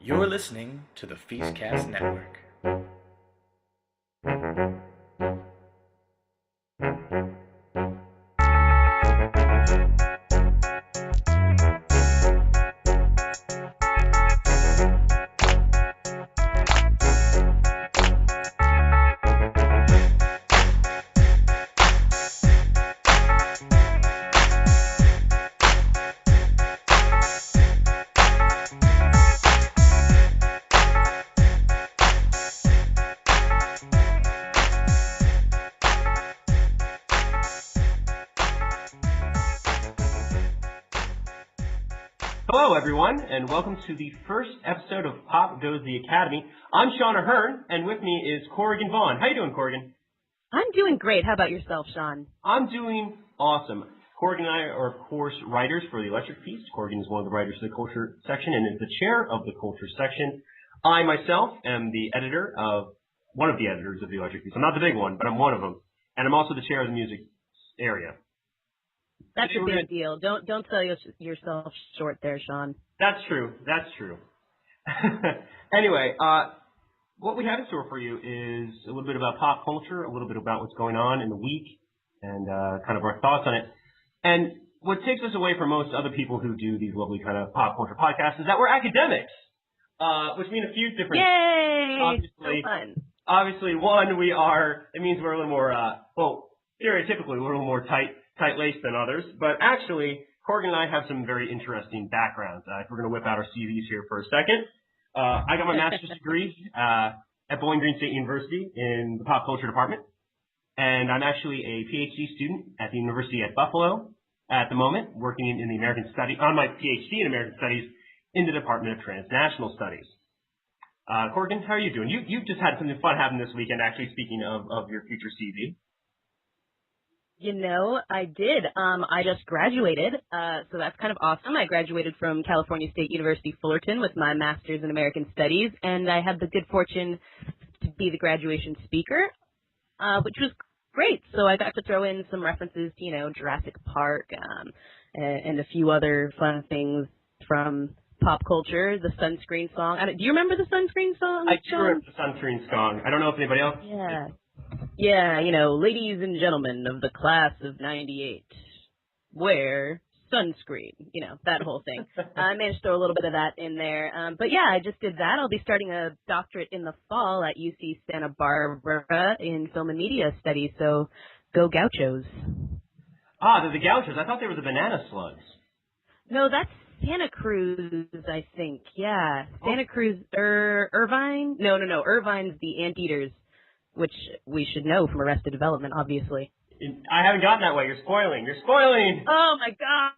You're listening to the Feastcast Network. Hello, everyone, and welcome to the first episode of Pop Goes the Academy. I'm Sean Ahern, and with me is Corrigan Vaughn. How you doing, Corrigan? I'm doing great. How about yourself, Sean? I'm doing awesome. Corrigan and I are, of course, writers for the Electric Feast. Corrigan is one of the writers of the Culture section and is the chair of the Culture section. I, myself, am one of the editors of the Electric Feast. I'm not the big one, but I'm one of them. And I'm also the chair of the music area. That's a big deal. Don't sell yourself short there, Sean. That's true. Anyway, what we have in store for you is a little bit about pop culture, a little bit about what's going on in the week, and kind of our thoughts on it. And what takes us away from most other people who do these lovely kind of pop culture podcasts is that we're academics, which mean a few different. Yay! Obviously, so fun. Obviously, one, it means we're a little more, stereotypically, we're a little more tight-laced than others, but actually, Corrigan and I have some very interesting backgrounds. If we're going to whip out our CVs here for a second, I got my master's degree at Bowling Green State University in the pop culture department, and I'm actually a PhD student at the University at Buffalo at the moment, working in the American Studies, on my PhD in American Studies in the Department of Transnational Studies. Corrigan, how are you doing? You've just had something fun happen this weekend, actually, speaking of your future CV. You know, I did. I just graduated, so that's kind of awesome. I graduated from California State University, Fullerton with my master's in American Studies, and I had the good fortune to be the graduation speaker, which was great. So I got to throw in some references to, Jurassic Park, and a few other fun things from pop culture, the Sunscreen song. Do you remember the Sunscreen song? I do remember the Sunscreen song. I don't know if anybody else. Yeah, ladies and gentlemen of the class of 98, wear sunscreen, that whole thing. I managed to throw a little bit of that in there. But yeah, I just did that. I'll be starting a doctorate in the fall at UC Santa Barbara in film and media studies, so go Gauchos. Ah, they're the Gauchos. I thought they were the banana slugs. No, that's Santa Cruz, I think. Yeah, Santa Cruz, Irvine? No, Irvine's the Anteaters, which we should know from Arrested Development, obviously. I haven't gotten that way. You're spoiling. Oh, my gosh.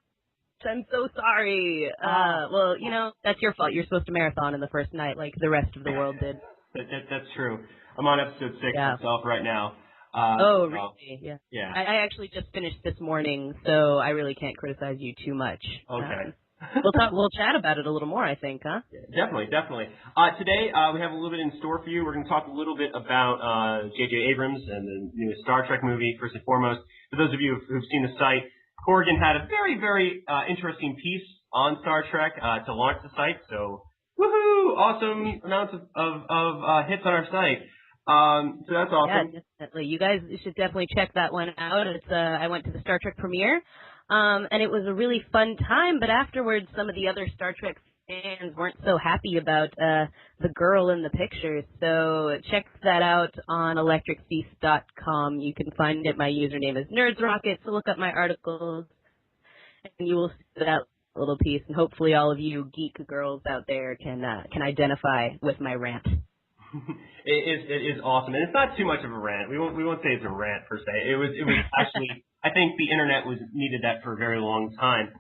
I'm so sorry. Well, that's your fault. You're supposed to marathon in the first night like the rest of the world did. That's true. I'm on episode 6 myself right now. Really? Yeah. I actually just finished this morning, so I really can't criticize you too much. Okay. We'll chat about it a little more, I think, huh? Yeah, definitely. Today, we have a little bit in store for you. We're going to talk a little bit about J.J. Abrams and the new Star Trek movie, first and foremost. For those of you who've seen the site, Corrigan had a very, very interesting piece on Star Trek to launch the site. So, woohoo! Awesome amounts of hits on our site. So that's awesome. Yeah, definitely. You guys should definitely check that one out. I went to the Star Trek premiere. And it was a really fun time, but afterwards some of the other Star Trek fans weren't so happy about the girl in the picture. So check that out on electricfeast.com. You can find it. My username is NerdsRocket, so look up my articles, and you will see that little piece. And hopefully all of you geek girls out there can identify with my rant. It is awesome, and it's not too much of a rant. We won't say it's a rant per se. It was actually. I think the internet needed that for a very long time.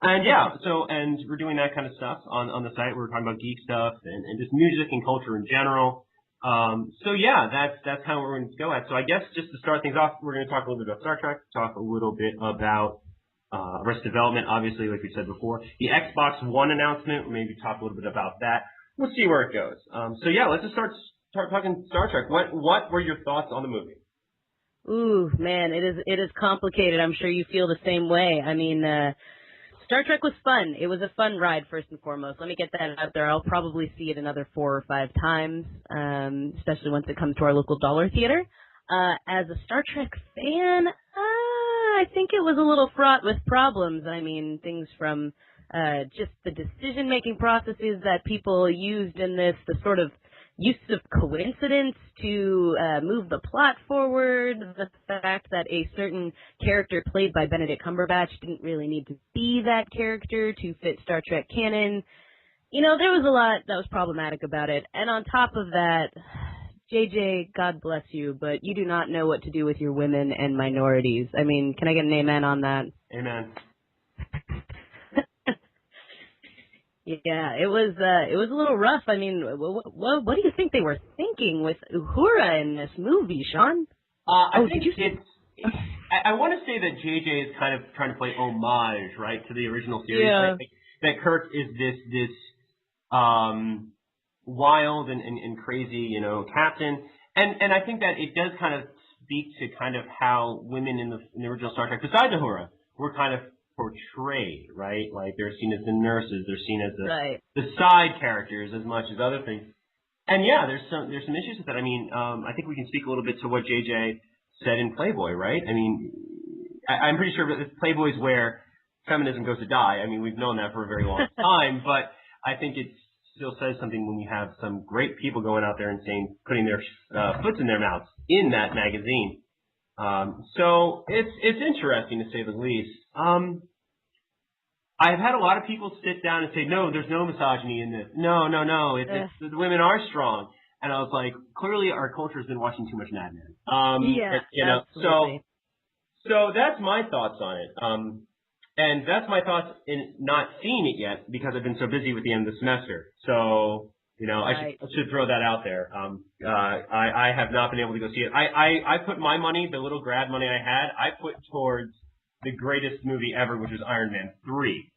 And and we're doing that kind of stuff on the site. We're talking about geek stuff and just music and culture in general. That's kind of where we're going to go at. So I guess just to start things off, we're going to talk a little bit about Star Trek, talk a little bit about Arrested Development, obviously, like we said before. The Xbox One announcement, maybe talk a little bit about that. We'll see where it goes. Let's just start talking Star Trek. What were your thoughts on the movie? Ooh, man, it is complicated. I'm sure you feel the same way. I mean, Star Trek was fun. It was a fun ride, first and foremost. Let me get that out there. I'll probably see it another 4 or 5 times, especially once it comes to our local dollar theater. As a Star Trek fan, I think it was a little fraught with problems. I mean, things from just the decision-making processes that people used in this, the sort of use of coincidence to move the plot forward, the fact that a certain character played by Benedict Cumberbatch didn't really need to be that character to fit Star Trek canon. You know, there was a lot that was problematic about it. And on top of that, JJ, God bless you, but you do not know what to do with your women and minorities. I mean, can I get an amen on that? Amen. Yeah, it was a little rough. I mean, what do you think they were thinking with Uhura in this movie, Sean? I think I want to say that JJ is kind of trying to play homage, right, to the original series. Yeah. Right? That Kirk is this wild and crazy, you know, captain, and I think that it does kind of speak to kind of how women in the original Star Trek, besides Uhura, were kind of portrayed, right? Like they're seen as the nurses, they're seen as the side characters as much as other things. And yeah, there's some issues with that. I mean, I think we can speak a little bit to what JJ said in Playboy, right? I mean, I'm pretty sure that Playboy's where feminism goes to die. I mean, we've known that for a very long time, but I think it still says something when you have some great people going out there and putting their foots in their mouths in that magazine. So it's interesting to say the least. I've had a lot of people sit down and say, no, there's no misogyny in this. No. The women are strong. And I was like, clearly our culture has been watching too much Mad Men. You know, absolutely. so that's my thoughts on it. And that's my thoughts in not seeing it yet because I've been so busy with the end of the semester. So, you know, I should throw that out there. I have not been able to go see it. I put my money, the little grad money I had, I put towards the greatest movie ever, which was Iron Man 3.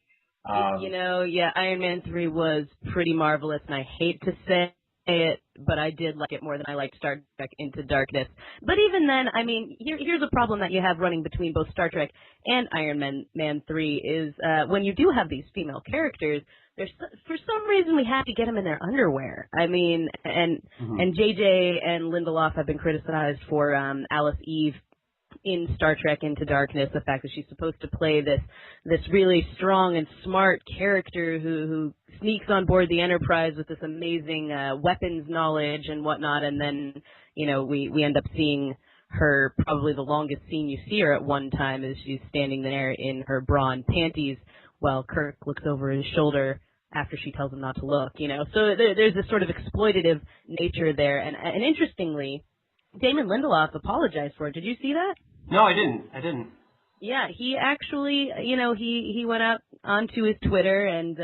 You know, yeah, Iron Man 3 was pretty marvelous, and I hate to say it, but I did like it more than I liked Star Trek Into Darkness. But even then, I mean, here's a problem that you have running between both Star Trek and Iron Man 3 is when you do have these female characters, for some reason we have to get them in their underwear. I mean, and JJ and Lindelof have been criticized for Alice Eve in Star Trek Into Darkness, the fact that she's supposed to play this really strong and smart character who sneaks on board the Enterprise with this amazing weapons knowledge and whatnot, and then, you know, we end up seeing her, probably the longest scene you see her at one time is she's standing there in her bra and panties while Kirk looks over his shoulder after she tells him not to look, you know. So there's this sort of exploitative nature there, and interestingly, Damon Lindelof apologized for it. Did you see that? No, I didn't. Yeah, he actually, you know, he went out onto his Twitter and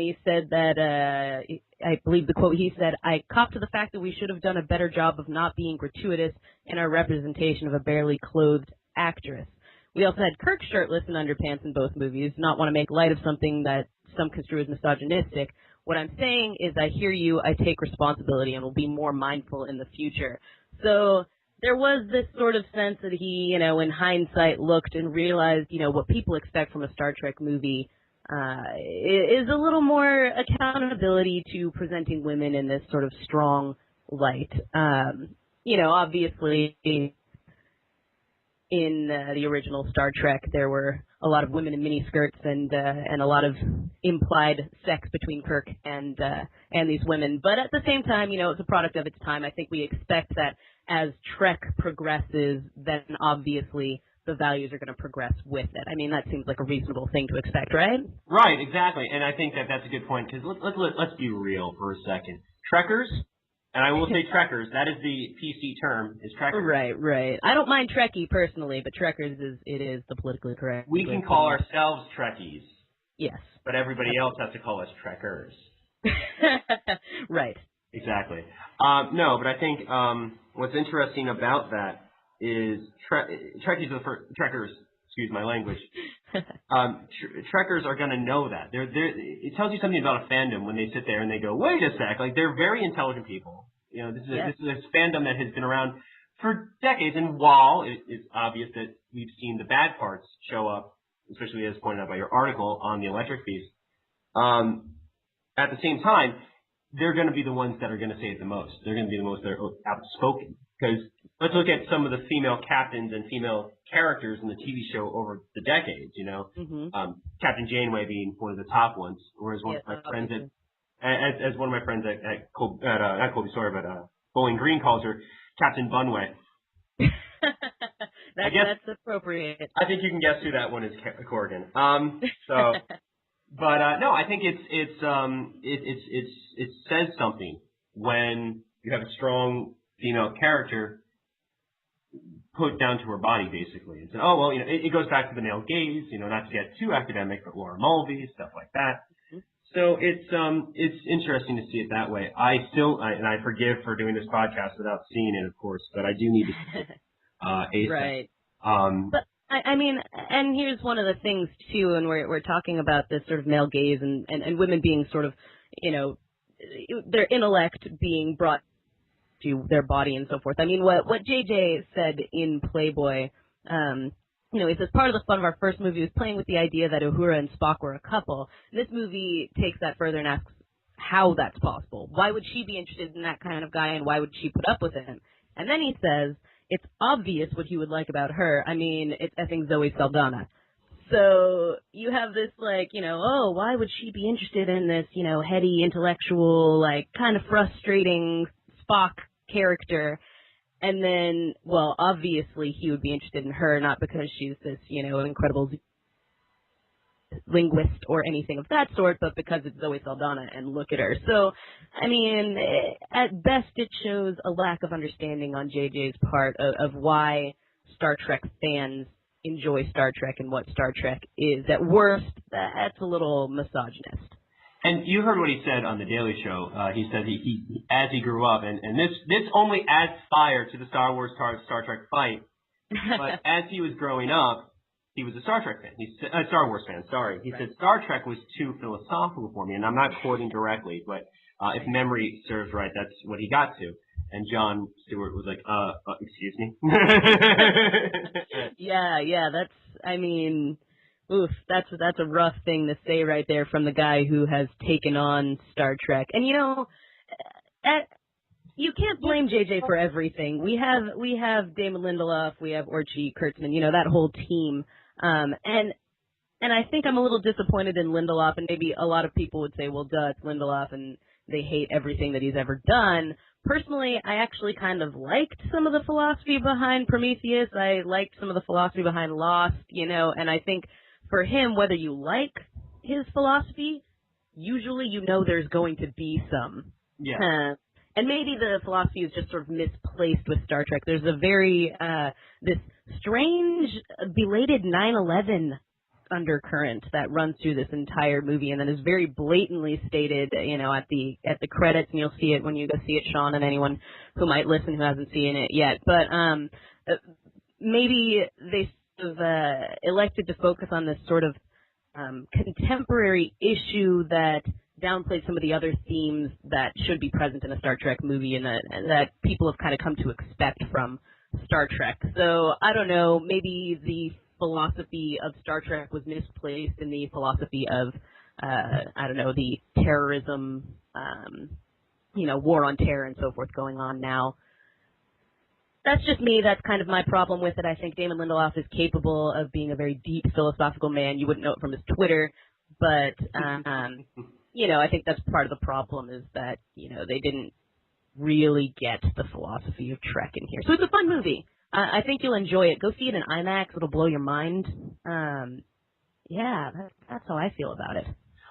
he said that I believe the quote he said, "I cop to the fact that we should have done a better job of not being gratuitous in our representation of a barely clothed actress. We also had Kirk shirtless and underpants in both movies. Not want to make light of something that some construe as misogynistic. What I'm saying is I hear you, I take responsibility, and will be more mindful in the future." So there was this sort of sense that he, you know, in hindsight looked and realized, you know, what people expect from a Star Trek movie is a little more accountability to presenting women in this sort of strong light. You know, obviously in the original Star Trek, there were a lot of women in miniskirts and a lot of implied sex between Kirk and these women. But at the same time, you know, it's a product of its time. I think we expect that as Trek progresses, then obviously the values are going to progress with it. I mean, that seems like a reasonable thing to expect, right? Right, exactly. And I think that that's a good point because let's be real for a second. Trekkers. And I will say Trekkers. That is the PC term, is Trekkers. Right. I don't mind Trekkie personally, but Trekkers is the politically correct. We can call ourselves Trekkies. Yes. But everybody else has to call us Trekkers. Right. Exactly. No, but I think what's interesting about that is Trekkies are for Trekkers. Excuse my language. Trekkers are going to know that. It tells you something about a fandom when they sit there and they go, wait a sec, like they're very intelligent people. You know, this is a fandom that has been around for decades. And while it is obvious that we've seen the bad parts show up especially as pointed out by your article on the electric piece. At the same time, they're going to be the ones that are going to say it the most. They're going to be the most that are outspoken. Because let's look at some of the female captains and female characters in the TV show over the decades, you know. Captain Janeway being one of the top ones, whereas one of my friends as one of my friends at not Colby Sawyer, but Bowling Green calls her Captain Bunway. That's appropriate. I think you can guess who that one is, Corrigan. But no, I think it says something when you have a strong female character put down to her body, basically. And oh well, you know, it goes back to the male gaze, you know, not to get too academic, but Laura Mulvey, stuff like that. So it's interesting to see it that way. And I forgive for doing this podcast without seeing it, of course, but I do need to see it ASAP. Right. But I mean, and here's one of the things too, and we're talking about this sort of male gaze and women being sort of, you know, their intellect being brought to their body and so forth. I mean, what JJ said in Playboy, you know, he says part of the fun of our first movie was playing with the idea that Uhura and Spock were a couple. This movie takes that further and asks how that's possible. Why would she be interested in that kind of guy, and why would she put up with him? And then he says, it's obvious what he would like about her. I mean, it's effing Zoe Saldana. So you have this, like, you know, oh, why would she be interested in this, you know, heady, intellectual, like, kind of frustrating Spock character? And then, well, obviously he would be interested in her, not because she's this, you know, incredible linguist or anything of that sort, but because it's Zoe Saldana and look at her. So, I mean, at best it shows a lack of understanding on JJ's part of why Star Trek fans enjoy Star Trek and what Star Trek is. At worst, that's a little misogynist. And you heard what he said on the Daily Show. He said he as he grew up, and this only adds fire to the Star Wars Star Trek fight. But as he was growing up, he was a Star Trek fan. Star Wars fan. Sorry. He said Star Trek was too philosophical for me, and I'm not quoting directly, but if memory serves right, that's what he got to. And Jon Stewart was like, excuse me. Yeah. That's. I mean. Oof, that's a rough thing to say right there from the guy who has taken on Star Trek. And you know, you can't blame JJ for everything. We have Damon Lindelof, we have Orchie Kurtzman, you know, that whole team. And I think I'm a little disappointed in Lindelof, and maybe a lot of people would say, well, duh, it's Lindelof, and they hate everything that he's ever done. Personally, I actually kind of liked some of the philosophy behind Prometheus. I liked some of the philosophy behind Lost, you know, and I think for him, whether you like his philosophy, usually you know there's going to be some. Yeah. And maybe the philosophy is just sort of misplaced with Star Trek. There's a very, this strange, belated 9/11 undercurrent that runs through this entire movie, and then is very blatantly stated, you know, at the credits, and you'll see it when you go see it, Sean, and anyone who might listen who hasn't seen it yet. But maybe they elected to focus on this sort of contemporary issue that downplayed some of the other themes that should be present in a Star Trek movie, and that people have kind of come to expect from Star Trek. So I don't know, maybe the philosophy of Star Trek was misplaced in the philosophy of I don't know, the terrorism, you know, war on terror and so forth going on now. That's just me. That's kind of my problem with it. I think Damon Lindelof is capable of being a very deep philosophical man. You wouldn't know it from his Twitter, but, you know, I think that's part of the problem is that, you know, they didn't really get the philosophy of Trek in here. So it's a fun movie. I think you'll enjoy it. Go see it in IMAX. It'll blow your mind. Yeah, that's how I feel about it.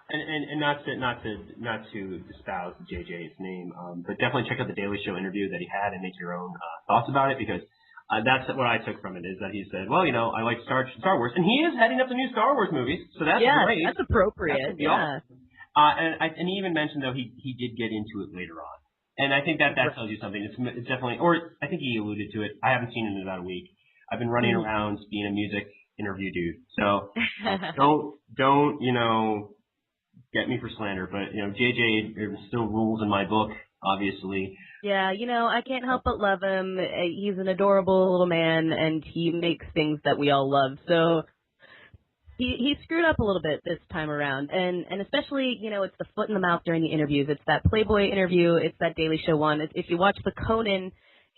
And not to espouse JJ's name, but definitely check out the Daily Show interview that he had and make your own thoughts about it, because that's what I took from it, is that he said, well, you know, I like Star Wars, and he is heading up the new Star Wars movies, so that's great. Yeah, that's appropriate. Awesome. And he even mentioned, though, he did get into it later on, and I think that tells you something. It's definitely, or I think he alluded to it. I haven't seen it in about a week. I've been running around being a music interview dude, so don't you know, get me for slander, but, you know, JJ still rules in my book, obviously. Yeah, you know, I can't help but love him. He's an adorable little man, and he makes things that we all love. So he screwed up a little bit this time around, and especially, it's the foot in the mouth during the interviews. It's that Playboy interview. It's that Daily Show one. If you watch the Conan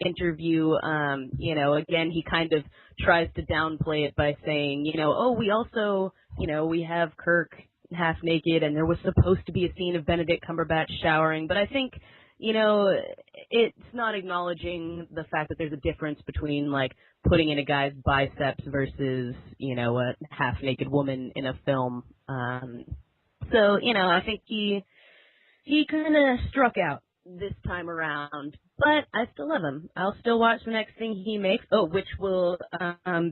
interview, again, he kind of tries to downplay it by saying, oh, we also, we have Kirk half naked, and there was supposed to be a scene of Benedict Cumberbatch showering, but I think, it's not acknowledging the fact that there's a difference between, like, putting in a guy's biceps versus, a half-naked woman in a film. So, I think he kind of struck out this time around, but I still love him. I'll still watch the next thing he makes. Oh, which will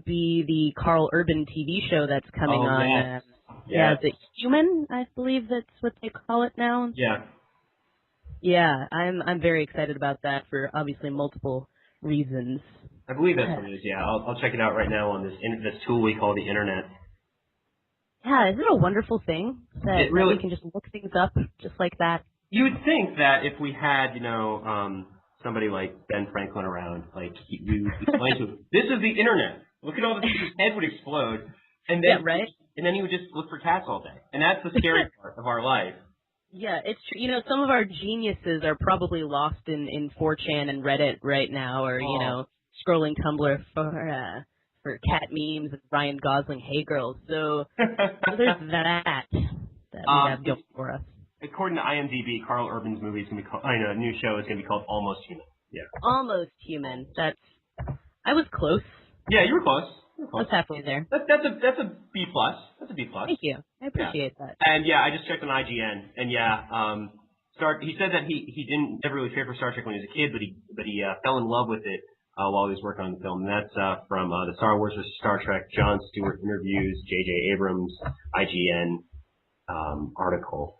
be the Carl Urban TV show that's coming on. Yes. Yeah, is it Human? I believe that's what they call it now. Yeah. Yeah, I'm very excited about that for obviously multiple reasons. I believe that's what it is. Yeah, I'll check it out right now on this tool we call the internet. Yeah, isn't it a wonderful thing that we can just look things up just like that? You would think that if we had, somebody like Ben Franklin around, like you explain to him, this is the internet. Look at all this. His head would explode, and then right. And then he would just look for cats all day, and that's the scary part of our life. Yeah, it's true. Some of our geniuses are probably lost in 4chan and Reddit right now, or scrolling Tumblr for cat memes and Ryan Gosling hey girls. So there's that we have going for us. According to IMDb, Carl Urban's movie is going to be called. New show is going to be called Almost Human. Yeah. Almost Human. I was close. Yeah, you were close. I was halfway there. That's a B plus. That's a B plus. Thank you. I appreciate that. And yeah, I just checked on IGN, and he said that he never really cared for Star Trek when he was a kid, but he fell in love with it while he was working on the film. And that's from the Star Wars vs. Star Trek Jon Stewart interviews, J.J. Abrams IGN article.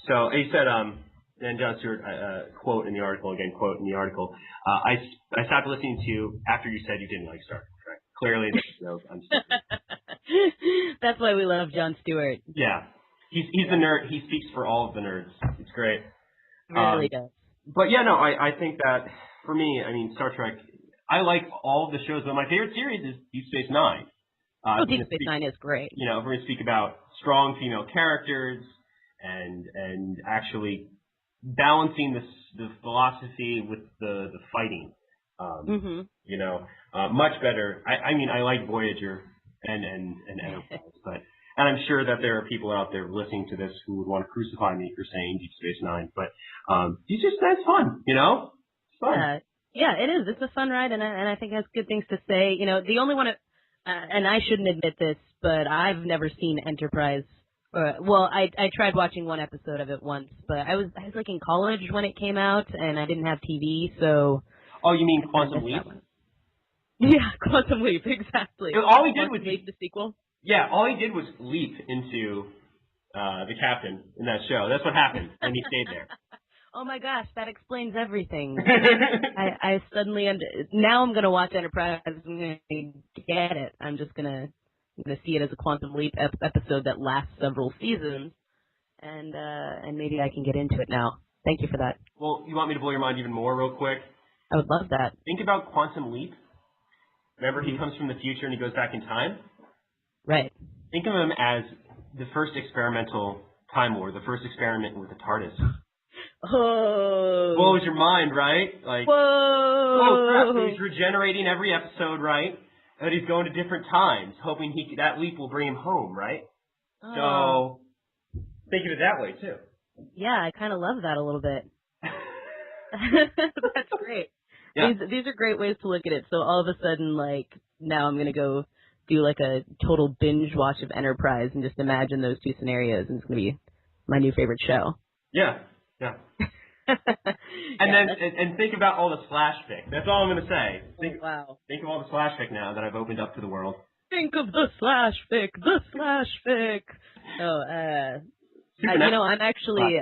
So he said, and Jon Stewart quote in the article, I stopped listening to you after you said you didn't like Star Trek. Clearly, I'm stupid. That's why we love Jon Stewart. Yeah. He's the nerd. He speaks for all of the nerds. It's great. He really does. But yeah, no, I think that for me, Star Trek, I like all of the shows, but my favorite series is Deep Space Nine. Deep Space Nine is great. We're going to speak about strong female characters and actually balancing the philosophy with the fighting. Much better. I like Voyager and Enterprise, and I'm sure that there are people out there listening to this who would want to crucify me for saying Deep Space Nine, but Deep Space Nine's fun, It's fun. Yeah, it is. It's a fun ride, and I think it has good things to say. The only one, and I shouldn't admit this, but I've never seen Enterprise. I tried watching one episode of it once, but I was like in college when it came out, and I didn't have TV, so. Oh, you mean Quantum Leap? Yeah, Quantum Leap, exactly. All he did was Leap, the sequel. Yeah, all he did was leap into the captain in that show. That's what happened, and he stayed there. Oh my gosh, that explains everything. I suddenly now I'm gonna watch Enterprise. I'm gonna get it. I'm just gonna see it as a Quantum Leap episode that lasts several seasons, and maybe I can get into it now. Thank you for that. Well, you want me to blow your mind even more, real quick? I would love that. Think about Quantum Leap. Remember, he comes from the future and he goes back in time? Right. Think of him as the first experimental Time Lord, the first experiment with the TARDIS. Oh. Blows your mind, right? Like, whoa. Oh, crap. So he's regenerating every episode, right? And he's going to different times, hoping that leap will bring him home, right? Oh. So, think of it that way, too. Yeah, I kind of love that a little bit. That's great. Yeah. These are great ways to look at it. So all of a sudden, like, now I'm going to go do like a total binge watch of Enterprise and just imagine those two scenarios, and it's going to be my new favorite show. Yeah. And think about all the slash fic. That's all I'm going to say. Wow. Think of all the slash fic now that I've opened up to the world. Think of the slash fic. I'm actually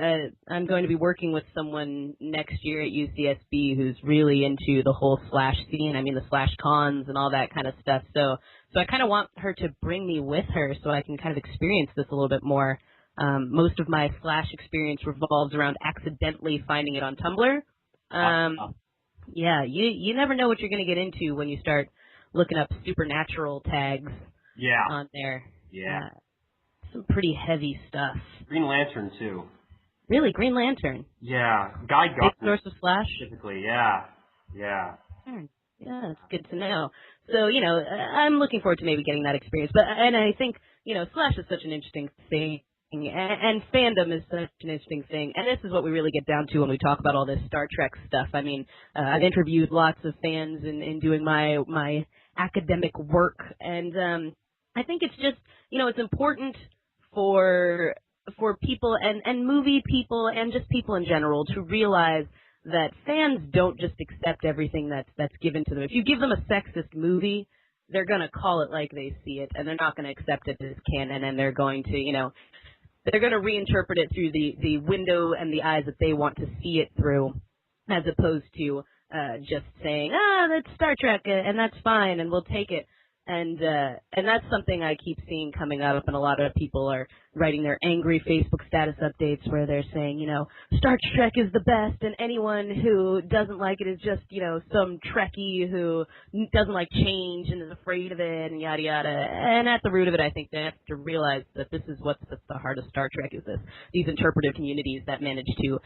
I'm going to be working with someone next year at UCSB who's really into the whole slash scene. I mean, the slash cons and all that kind of stuff. So I kind of want her to bring me with her so I can kind of experience this a little bit more. Most of my slash experience revolves around accidentally finding it on Tumblr. Yeah, you never know what you're going to get into when you start looking up supernatural tags on there. Yeah. Some pretty heavy stuff. Green Lantern too. Really, Green Lantern. Yeah, Guy Big Gardner source of Flash. specifically. Yeah. Yeah, that's good to know. So, I'm looking forward to maybe getting that experience. And I think, Flash is such an interesting thing, and fandom is such an interesting thing. And this is what we really get down to when we talk about all this Star Trek stuff. I mean, I've interviewed lots of fans in doing my academic work, and I think it's just, it's important for people and movie people and just people in general to realize that fans don't just accept everything that's given to them. If you give them a sexist movie, they're going to call it like they see it, and they're not going to accept it as canon, and they're going to, they're going to reinterpret it through the window and the eyes that they want to see it through, as opposed to just saying, that's Star Trek, and that's fine, and we'll take it. And that's something I keep seeing coming up, and a lot of people are writing their angry Facebook status updates where they're saying, Star Trek is the best, and anyone who doesn't like it is just, some Trekkie who doesn't like change and is afraid of it, and yada yada. And at the root of it, I think they have to realize that this is what's at the heart of Star Trek, is these interpretive communities that manage to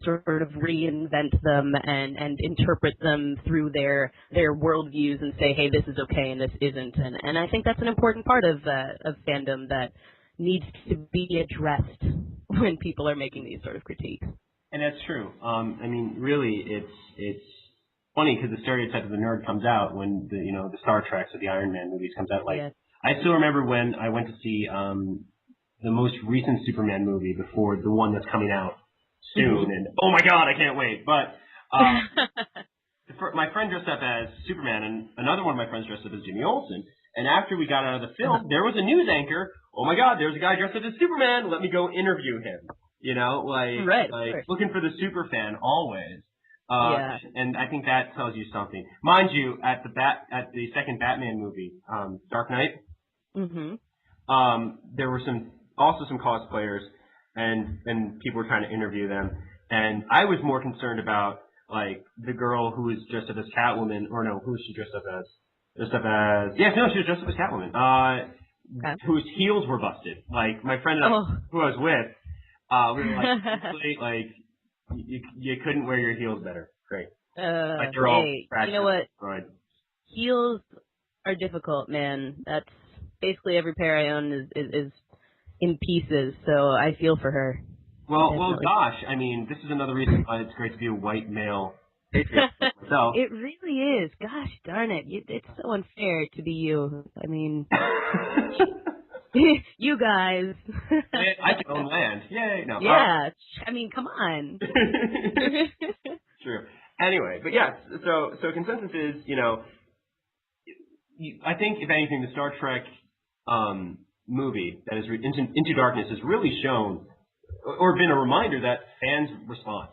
sort of reinvent them and interpret them through their worldviews and say, hey, this is okay and this isn't. And I think that's an important part of fandom that needs to be addressed when people are making these sort of critiques. And that's true. I mean, really, it's funny because the stereotype of the nerd comes out when the Star Treks or the Iron Man movies comes out. Like, I still remember when I went to see the most recent Superman movie before the one that's coming out soon, and oh my god, I can't wait. But my friend dressed up as Superman, and another one of my friends dressed up as Jimmy Olsen. And after we got out of the film, there was a news anchor. Oh my god, there's a guy dressed up as Superman. Let me go interview him. Looking for the super fan always. And I think that tells you something. Mind you, at the second Batman movie, Dark Knight, there were some cosplayers. And people were trying to interview them, and I was more concerned about like the girl who was dressed up as Catwoman, or no, who was she dressed up as? She was dressed up as Catwoman. Whose heels were busted. Like my friend who I was with, we were like, you couldn't wear your heels better. Great. Like they're all scratched. You know what? Right. Heels are difficult, man. That's basically every pair I own is in pieces, so I feel for her. Well, gosh, I mean, this is another reason why it's great to be a white male patriot. So it really is. Gosh darn it, it's so unfair to be you. I mean, you guys. I can own land. Yay! No. Yeah. I mean, come on. True. Anyway, but yeah. So consensus is, I think if anything, the Star Trek movie that is Into Darkness has really shown or been a reminder that fans respond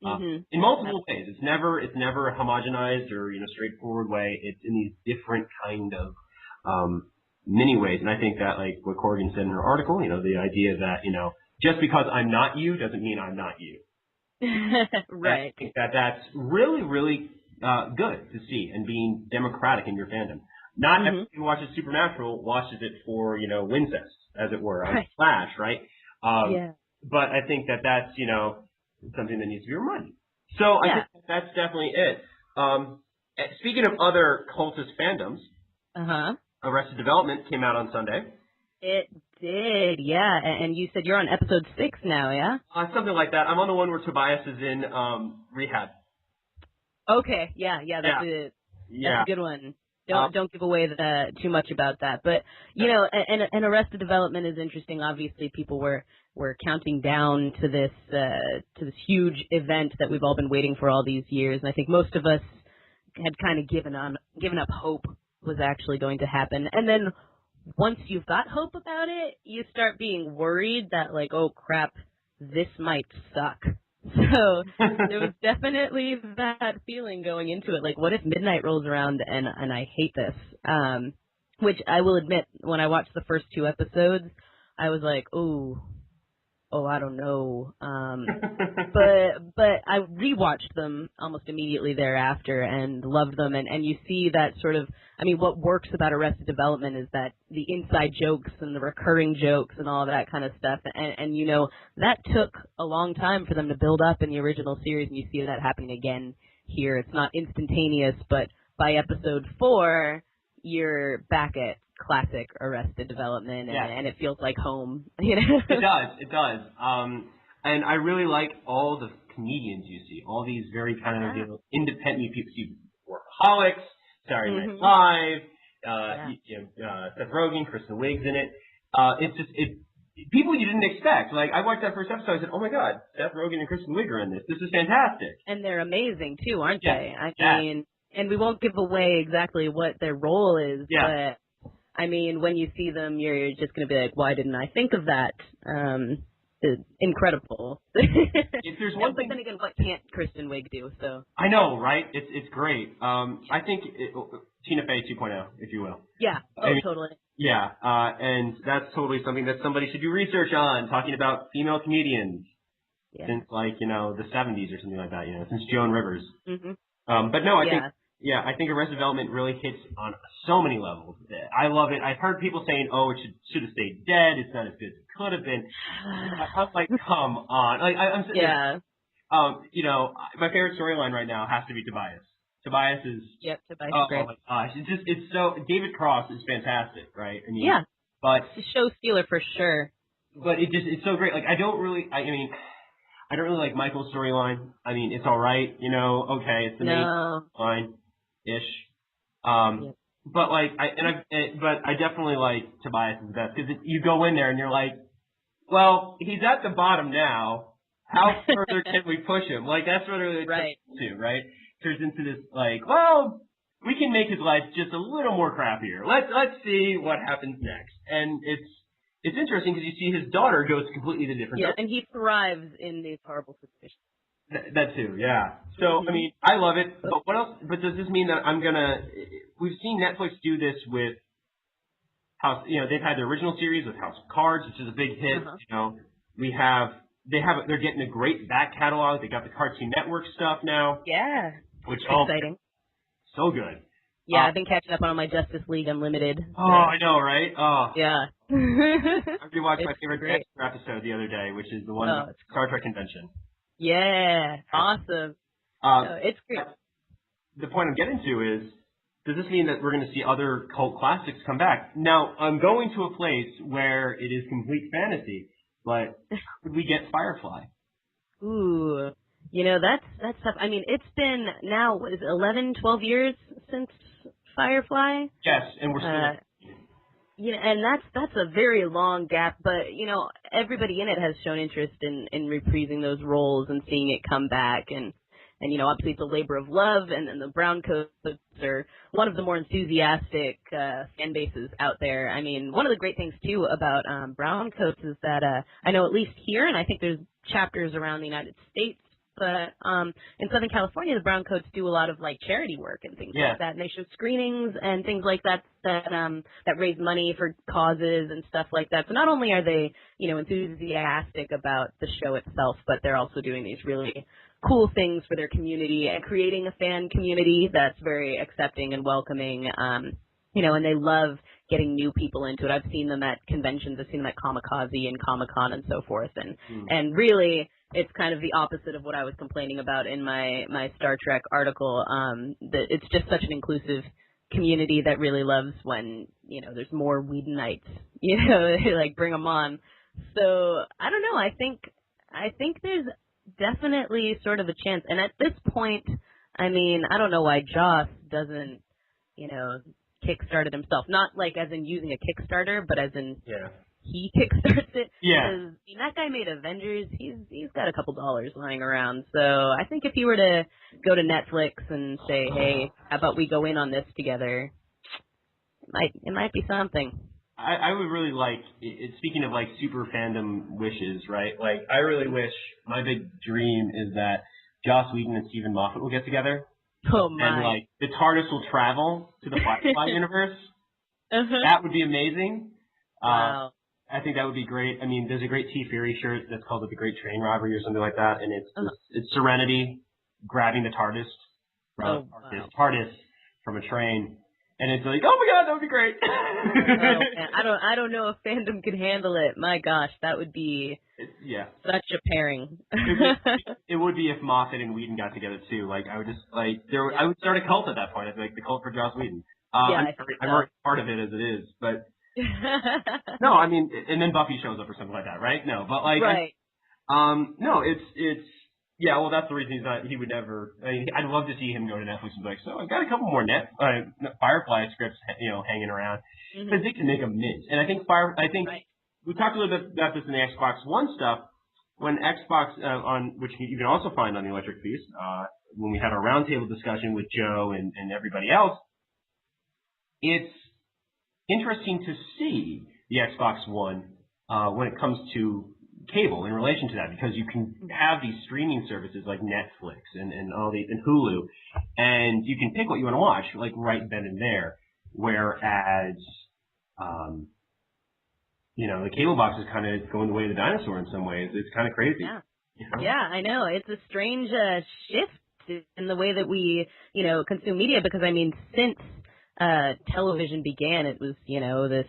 in multiple ways. It's never a homogenized or straightforward way. It's in these different kind of many ways. And I think that, like what Corrigan said in her article, the idea that just because I'm not you doesn't mean I'm not you. Right. I think that's really really good to see, and being democratic in your fandom. Not everyone who watches Supernatural watches it for, Wincest, as it were, like Flash, right? But I think that's, something that needs to be reminded. So I think that's definitely it. Speaking of other cultist fandoms, Arrested Development came out on Sunday. It did, yeah. And you said you're on episode 6 now, yeah? Something like that. I'm on the one where Tobias is in rehab. Okay, that's a good one. Don't give away too much about that. But and Arrested Development is interesting. Obviously, people were counting down to this huge event that we've all been waiting for all these years. And I think most of us had kind of given up hope was actually going to happen. And then once you've got hope about it, you start being worried that, like, oh crap, this might suck. So there was definitely that feeling going into it. Like, what if midnight rolls around and I hate this? Which I will admit, when I watched the first 2 episodes, I was like, oh oh, I don't know. But I rewatched them almost immediately thereafter and loved them. And you see that sort of, I mean, what works about Arrested Development is that the inside jokes and the recurring jokes and all that kind of stuff. And you know, that took a long time for them to build up in the original series, and you see that happening again here. It's not instantaneous, but by episode 4, you're back at classic Arrested Development, and it feels like home. You know, It does. And I really like all the comedians you see, all these very kind of independent people. You see Workaholics, Saturday Night Live, Seth Rogen, Kristen Wiig's in it. It's just people you didn't expect. Like, I watched that first episode, I said, oh my God, Seth Rogen and Kristen Wiig are in this. This is fantastic. And they're amazing too, aren't they? I mean, and we won't give away exactly what their role is, but I mean, when you see them, you're just going to be like, why didn't I think of that? It's incredible. If there's one thing, but then again, what can't Kristen Wiig do? So I know, right? It's great. I think Tina Fey 2.0, if you will. Yeah. Oh, I mean, totally. Yeah, and that's totally something that somebody should do research on, talking about female comedians since, like, you know, the 70s or something like that, you know, since Joan Rivers. But no, I think Arrested Development really hits on so many levels. I love it. I've heard people saying, oh, it should have stayed dead. It's not as good as it could have been. I'm like, come on. Like, I'm sitting there, you know, my favorite storyline right now has to be Tobias. Tobias is Tobias oh, is great. Oh my gosh, it's so David Cross is fantastic, right? I mean, but it's a show stealer for sure. But it's so great. Like, I don't really like Michael's storyline. I mean, it's all right, you know. Okay, it's the main line ish. But like, I definitely like Tobias is the best, because you go in there and you're like, well, he's at the bottom now. How further can we push him? Like, that's what it turns to, right? Turns into this, like, well, we can make his life just a little more crappier. Let's see what happens next. And it's interesting because you see his daughter goes completely the different direction. And he thrives in these horrible situations. That too, yeah. So, I mean, I love it. But what else? But does this mean that we've seen Netflix do this with House, you know, they've had the original series with House of Cards, which is a big hit. You know, they're getting a great back catalog. They got the Cartoon Network stuff now. Yeah. Which exciting. So good. Yeah, I've been catching up on all my Justice League Unlimited. Oh, I know, right? Oh. Yeah. I rewatched my favorite Dexter episode the other day, which is the one with Star Trek convention. Yeah, awesome. It's great. The point I'm getting to is, does this mean that we're going to see other cult classics come back? Now, I'm going to a place where it is complete fantasy, but could we get Firefly? Ooh. You know, that's tough. I mean, it's been now, what is it, 11, 12 years since Firefly? Yes, and we're still... Yeah, and that's a very long gap, but, you know, everybody in it has shown interest in reprising those roles and seeing it come back, and you know, obviously it's a labor of love, and the Browncoats are one of the more enthusiastic fan bases out there. I mean, one of the great things, too, about Browncoats is that I know at least here, and I think there's chapters around the United States, but in Southern California, the Browncoats do a lot of, like, charity work and things like that, and they show screenings and things like that raise money for causes and stuff like that. So not only are they, you know, enthusiastic about the show itself, but they're also doing these really cool things for their community and creating a fan community that's very accepting and welcoming, you know, and they love getting new people into it. I've seen them at conventions. I've seen them at Kamikaze and Comic-Con and so forth, and really, it's kind of the opposite of what I was complaining about in my Star Trek article. That it's just such an inclusive community that really loves when, you know, there's more Whedonites, you know, like, bring them on. So I don't know. I think there's definitely sort of a chance. And at this point, I mean, I don't know why Joss doesn't, you know, kickstart it himself. Not like as in using a Kickstarter, but as in he kickstarts it. Yeah. Because, I mean, that guy made Avengers. He's got a couple dollars lying around. So I think if he were to go to Netflix and say, hey, how about we go in on this together, it might be something. I would really like, speaking of, like, super fandom wishes, right? Like, I really wish, my big dream is that Joss Whedon and Stephen Moffat will get together. Oh, my. And, like, the TARDIS will travel to the Firefly universe. That would be amazing. Wow. I think that would be great. I mean, there's a great T Fury shirt that's called The Great Train Robbery or something like that, and it's Serenity grabbing the TARDIS, Wow. TARDIS from a train, and it's like, oh my god, that would be great. Man. I don't know if fandom could handle it. My gosh, that would be such a pairing. It would be if Moffat and Whedon got together too. Like I would just I would start a cult at that point. I'd be like the cult for Joss Whedon. I'm already part of it as it is, but no, I mean, and then Buffy shows up or something like that, right? No, but like, right. No, it's yeah. Well, that's the reason he would never. I mean, I'd love to see him go to Netflix and be like, so I've got a couple more Firefly scripts, hanging around because they can make them mint. And I think we talked a little bit about this in the Xbox One stuff when Xbox on which you can also find on the Electric Feast when we had our roundtable discussion with Joe and everybody else. It's interesting to see the Xbox One when it comes to cable in relation to that, because you can have these streaming services like Netflix and Hulu, and you can pick what you want to watch like right then and there. Whereas, the cable box is kind of going the way of the dinosaur in some ways. It's kind of crazy. Yeah. Yeah, I know. It's a strange shift in the way that we, consume media, because I mean, since television began, it was, this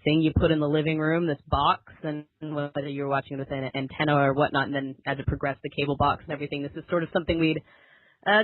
thing you put in the living room, this box, and whether you're watching with an antenna or whatnot, and then as it progressed, the cable box and everything, this is sort of something we'd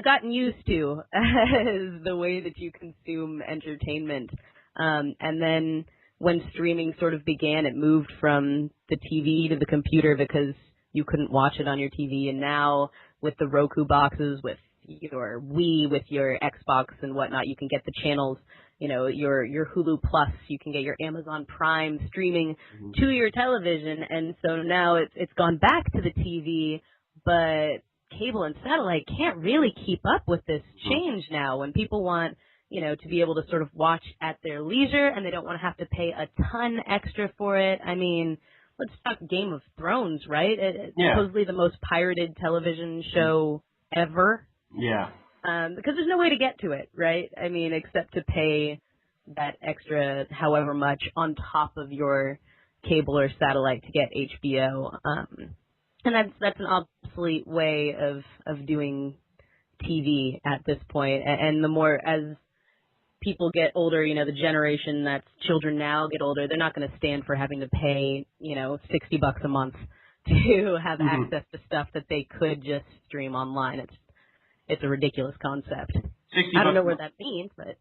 gotten used to as the way that you consume entertainment. And then when streaming sort of began, it moved from the TV to the computer because you couldn't watch it on your TV, and now with the Roku boxes, with your Wii, with your Xbox and whatnot, you can get the channels, your Hulu Plus, you can get your Amazon Prime streaming to your television. And so now it's gone back to the TV, but cable and satellite can't really keep up with this change now, when people want, to be able to sort of watch at their leisure, and they don't want to have to pay a ton extra for it. I mean, let's talk Game of Thrones, right? It's supposedly the most pirated television show ever. Yeah. Because there's no way to get to it, right? I mean, except to pay that extra however much on top of your cable or satellite to get HBO. And that's an obsolete way of doing TV at this point. And the more, as people get older, the generation that's children now get older, they're not going to stand for having to pay, $60 a month to have access to stuff that they could just stream online. It's a ridiculous concept. I don't know what that means, but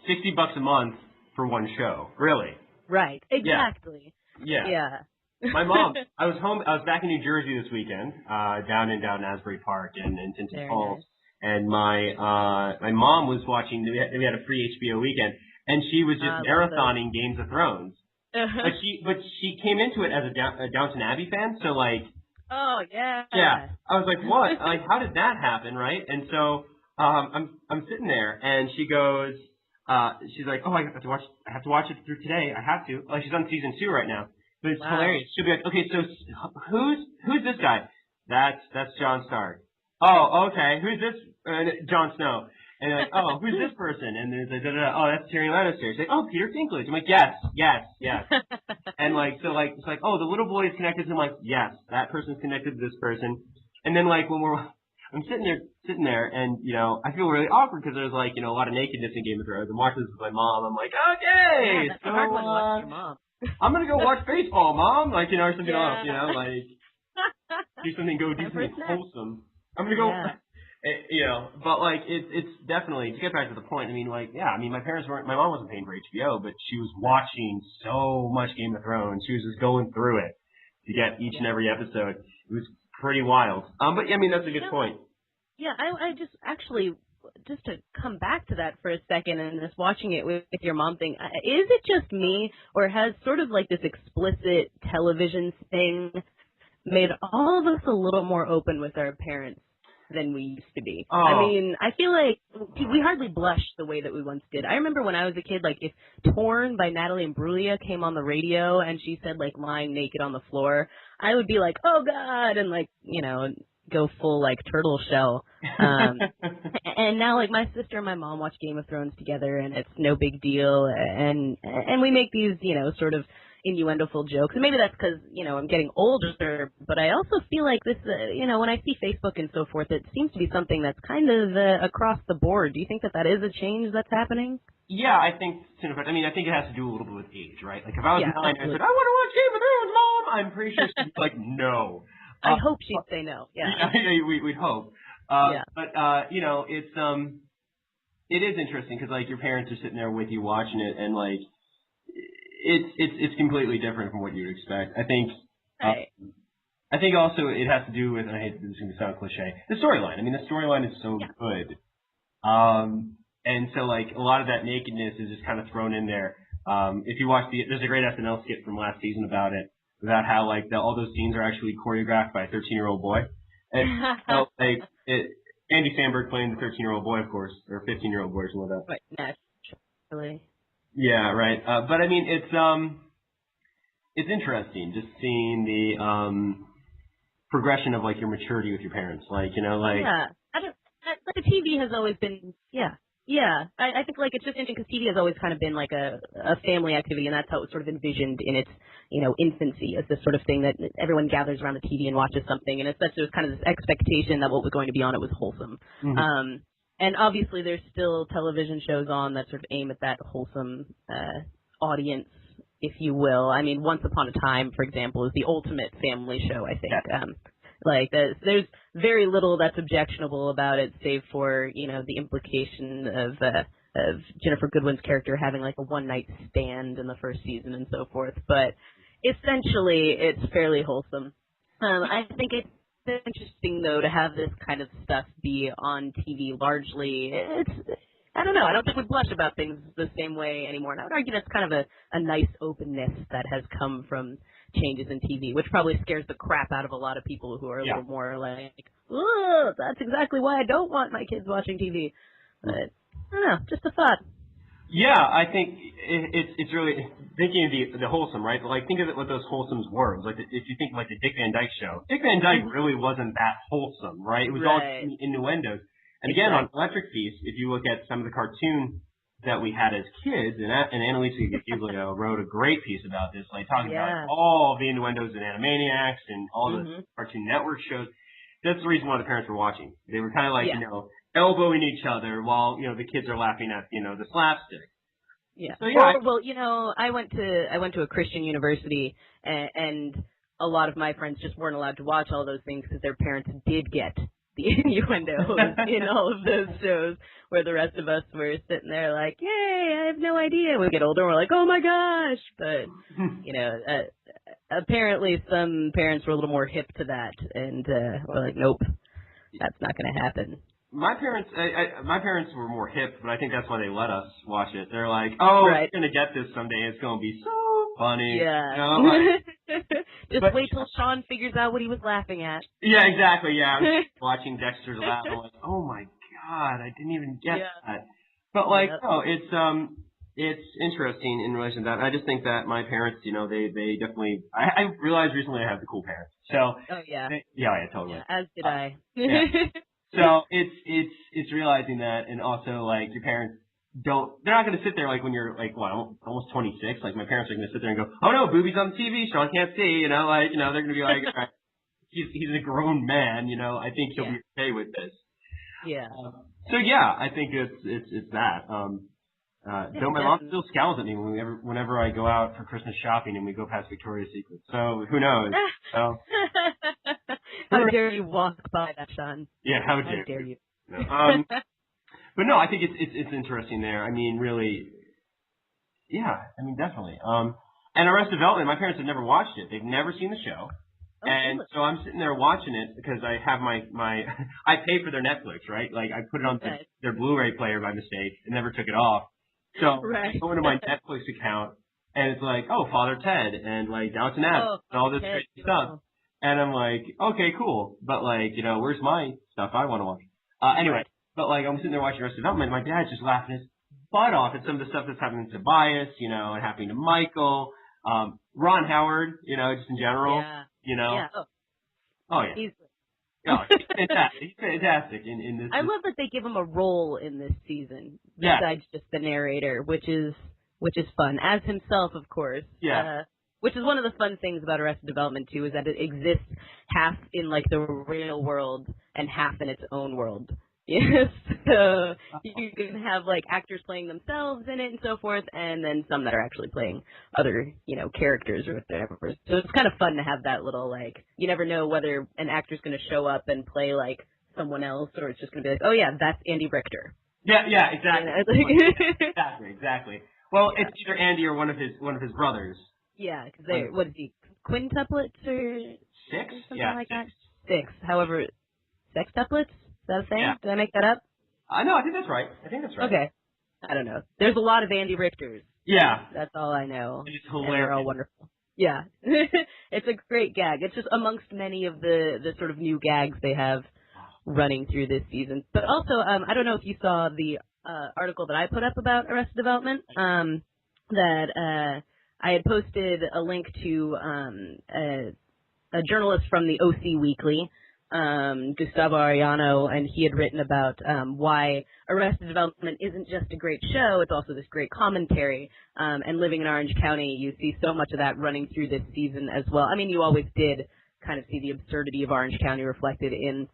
$60 a month for one show, really? Right, exactly. Yeah. My mom, I was back in New Jersey this weekend, down in Asbury Park and Tinton Falls, and my mom was watching. We had a free HBO weekend, and she was just marathoning Games of Thrones. But she came into it as a Downton Abbey fan, so like. Oh yeah. Yeah. I was like, what? Like, how did that happen, right? And so I'm sitting there, and she goes, she's like, oh, I have to watch it through today. I have to. Like, she's on season 2 right now, but it's hilarious. She'll be like, okay, so who's this guy? That's Jon Stark. Oh, okay. Who's this? Jon Snow. And they're like, oh, who's this person? And then it's like, oh, that's Tyrion Lannister. It's like, oh, Peter Dinklage. I'm like, yes. And like, so like, it's like, oh, the little boy is connected to him. Like, yes, that person's connected to this person. And then like, I'm sitting there, and I feel really awkward because there's like, a lot of nakedness in Game of Thrones. I'm watching this with my mom. I'm like, okay, that's a hard one to watch with your mom. I'm gonna go watch baseball, Mom. Like, or something else. Like, do something wholesome. I'm gonna go. But like it's definitely, to get back to the point. I mean, like, my mom wasn't paying for HBO, but she was watching so much Game of Thrones. She was just going through it to get each and every episode. It was pretty wild. But I mean, that's a good point. Yeah, I just actually, just to come back to that for a second, and just watching it with your mom thing, is it just me, or has sort of like this explicit television thing made all of us a little more open with our parents than we used to be? Oh. I mean, I feel like we hardly blush the way that we once did. I remember when I was a kid, like, if Torn by Natalie Imbruglia came on the radio and she said, like, lying naked on the floor, I would be like, oh, God, and, like, go full, like, turtle shell. And now, like, my sister and my mom watch Game of Thrones together, and it's no big deal, and we make these, sort of innuendo-ful jokes. And maybe that's because, I'm getting older, but I also feel like this, when I see Facebook and so forth, it seems to be something that's kind of across the board. Do you think that is a change that's happening? Yeah, I think, I mean, I think it has to do a little bit with age, right? Like, if I was 9 and I said, I want to watch Game of Thrones, Mom, I'm pretty sure she'd be like, no. I hope she'd say no, yeah. We'd hope. But, it is interesting because, like, your parents are sitting there with you watching it, and, like, it's completely different from what you'd expect. I think, right. I think also it has to do with, and I hate this is going to sound cliche, the storyline. I mean, the storyline is so good. And so, like, a lot of that nakedness is just kind of thrown in there. If you watch there's a great SNL skit from last season about it, about how, like, all those scenes are actually choreographed by a 13-year-old boy. And so, like, Andy Samberg playing the 13-year-old boy, of course, or 15-year-old boy or something like that. Right, naturally. Yeah, right. But I mean, it's interesting just seeing the progression of, like, your maturity with your parents. Like, Yeah. The TV has always been, Yeah, I think, like, it's just interesting because TV has always kind of been like a family activity, and that's how it was sort of envisioned in its, infancy, as this sort of thing that everyone gathers around the TV and watches something, and it's such a kind of this expectation that what was going to be on it was wholesome. Mm-hmm. And obviously there's still television shows on that sort of aim at that wholesome audience, if you will. I mean, Once Upon a Time, for example, is the ultimate family show, I think. Like, there's very little that's objectionable about it, save for, the implication of Jennifer Goodwin's character having, like, a one-night stand in the first season and so forth. But essentially, it's fairly wholesome. I think it's interesting, though, to have this kind of stuff be on TV largely. I don't know. I don't think we blush about things the same way anymore. And I would argue that's kind of a nice openness that has come from changes in TV, which probably scares the crap out of a lot of people who are a little more like, oh, that's exactly why I don't want my kids watching TV. But I don't know, just a thought. Yeah, I think it's really thinking of the wholesome, right? Like, think of it what those wholesomes were. It was like if you think like the Dick Van Dyke Show, Dick Van Dyke really wasn't that wholesome, right? It was all innuendos. And again, on Electric Feast, if you look at some of the cartoon that we had as kids, and Annalisa Giglio wrote a great piece about this, like talking about all the innuendos in Animaniacs and all the Cartoon Network shows. That's the reason why the parents were watching. They were kind of like, elbowing each other while, the kids are laughing at, the slapstick. Yeah. So, well, I went to a Christian university, and a lot of my friends just weren't allowed to watch all those things because their parents did get the innuendos in all of those shows, where the rest of us were sitting there like, yay, I have no idea. We get older and we're like, oh my gosh. But, apparently some parents were a little more hip to that, and we're like, nope, that's not going to happen. My parents were more hip, but I think that's why they let us watch it. They're like, oh, we're going to get this someday. It's going to be so funny. Yeah. Just wait till Sean figures out what he was laughing at. Yeah, exactly. Yeah. I was watching Dexter's laugh. I'm like, oh my God, I didn't even get that. But like, no, it's interesting in relation to that. I just think that my parents, they definitely, I realized recently I have the cool parents. So. Oh yeah. Yeah, totally. Yeah, as did I. Yeah. So it's realizing that, and also like your parents they're not going to sit there like when you're like, what, almost 26. Like my parents are going to sit there and go, oh no, boobies on the TV, Sean can't see, they're going to be like, all right, he's a grown man, I think he'll be okay with this. Yeah. So yeah, I think it's that. Though my mom still scowls at me whenever I go out for Christmas shopping and we go past Victoria's Secret. So who knows? So. How dare you walk by that, Sean? Yeah, how dare you? No. But no, I think it's interesting there. I mean, really, definitely. And Arrested Development, my parents have never watched it. They've never seen the show. Oh, and so I'm sitting there watching it because I have my I pay for their Netflix, right? Like I put it on their Blu-ray player by mistake and never took it off. So I go into my Netflix account and it's like, oh, Father Ted, and like now it's an ad and all this great stuff. And I'm like, okay, cool. But like, where's my stuff I want to watch? Anyway, but like I'm sitting there watching Arrested Development, my dad's just laughing his butt off at some of the stuff that's happening to Tobias, and happening to Michael, Ron Howard, just in general, Yeah. Oh yeah. He's fantastic. He's fantastic in this. I love that they give him a role in this season besides just the narrator, which is fun, as himself, of course. Yeah. Which is one of the fun things about Arrested Development too, is that it exists half in like the real world and half in its own world. Yes, so you can have like actors playing themselves in it and so forth, and then some that are actually playing other, characters or whatever. So it's kind of fun to have that little like, you never know whether an actor's going to show up and play like someone else, or it's just going to be like, oh yeah, that's Andy Richter. Yeah, exactly. Exactly. Well, yeah. It's either Andy or one of his brothers. Yeah, because they what is he, quintuplets or six? Something yeah, like six. That. Six. However, sextuplets. Is that a thing? Yeah. Did I make that up? No, I think that's right. Okay. I don't know. There's a lot of Andy Richters. Yeah. That's all I know. It's hilarious. hilarious. And they're all wonderful. Yeah. It's a great gag. It's just amongst many of the sort of new gags they have running through this season. But also, I don't know if you saw the article that I put up about Arrested Development, that I had posted a link to a journalist from the OC Weekly, Gustavo Arellano, and he had written about why Arrested Development isn't just a great show, it's also this great commentary. And living in Orange County, you see so much of that running through this season as well. I mean, you always did kind of see the absurdity of Orange County reflected in